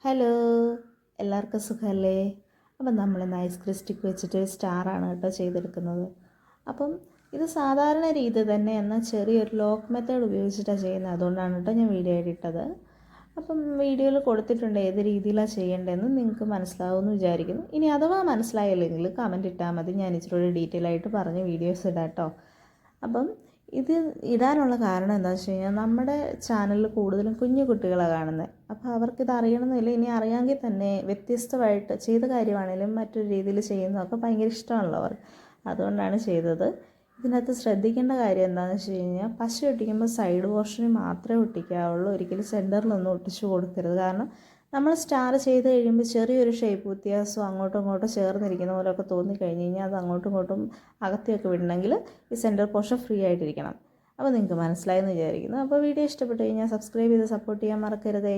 Hello, എല്ലാവർക്കും സുഖമല്ലേ? അപ്പം നമ്മളിന്ന് ഐസ് സ്റ്റിക്ക് വെച്ചിട്ട് സ്റ്റാറാണ് കേട്ടോ ചെയ്തെടുക്കുന്നത്. അപ്പം ഇത് സാധാരണ രീതി തന്നെ എന്നാൽ ചെറിയൊരു ലോക്ക് മെത്തേഡ് ഉപയോഗിച്ചിട്ടാണ് ചെയ്യുന്നത്. അതുകൊണ്ടാണ് കേട്ടോ ഞാൻ വീഡിയോ ഇട്ടത്. അപ്പം വീഡിയോയിൽ കൊടുത്തിട്ടുണ്ട് ഏത് രീതിയിലാണ് ചെയ്യേണ്ടതെന്ന് നിങ്ങൾക്ക് മനസ്സിലാവുമെന്ന് വിചാരിക്കുന്നു. ഇനി അഥവാ മനസ്സിലായില്ലെങ്കിൽ കമൻറ്റ് ഇട്ടാൽ മതി, ഞാൻ ഇച്ചിരി ഡീറ്റെയിൽ ആയിട്ട് പറഞ്ഞ് വീഡിയോസ് ഇടാം കേട്ടോ. അപ്പം ഇത് ഇടാനുള്ള കാരണം എന്താണെന്ന് വെച്ച് കഴിഞ്ഞാൽ നമ്മുടെ ചാനലിൽ കൂടുതലും കുഞ്ഞു കുട്ടികളാണ് കാണുന്നത്. അപ്പോൾ അവർക്കിത് അറിയണമെന്നില്ല. ഇനി അറിയാമെങ്കിൽ തന്നെ വ്യത്യസ്തമായിട്ട് ചെയ്ത കാര്യമാണെങ്കിലും മറ്റൊരു രീതിയിൽ ചെയ്യുന്നതൊക്കെ ഭയങ്കര ഇഷ്ടമാണല്ലോ അവർ. അതുകൊണ്ടാണ് ചെയ്തത്. ഇതിനകത്ത് ശ്രദ്ധിക്കേണ്ട കാര്യം എന്താണെന്ന് വെച്ച് കഴിഞ്ഞാൽ പശ ഒട്ടിക്കുമ്പോൾ സൈഡ് പോർഷനിൽ മാത്രമേ ഒട്ടിക്കാവുള്ളൂ. ഒരിക്കലും സെൻറ്ററിലൊന്നും ഒട്ടിച്ചു കൊടുക്കരുത്. കാരണം നമ്മൾ സ്റ്റാർ ചെയ്ത് കഴിയുമ്പോൾ ചെറിയൊരു ഷേപ്പ് വ്യത്യാസം അങ്ങോട്ടും ഇങ്ങോട്ടും ചേർന്നിരിക്കുന്ന പോലെയൊക്കെ തോന്നിക്കഴിഞ്ഞ് കഴിഞ്ഞാൽ അത് അങ്ങോട്ടും ഇങ്ങോട്ടും അകത്തിയൊക്കെ വിടണമെങ്കിൽ ഈ സെൻറ്റർ പോർഷൻ ഫ്രീ ആയിട്ടിരിക്കണം. അപ്പോൾ നിങ്ങൾക്ക് മനസ്സിലായെന്ന് വിചാരിക്കുന്നു. അപ്പോൾ വീഡിയോ ഇഷ്ടപ്പെട്ട് കഴിഞ്ഞാൽ സബ്സ്ക്രൈബ് ചെയ്ത് സപ്പോർട്ട് ചെയ്യാൻ മറക്കരുതേ.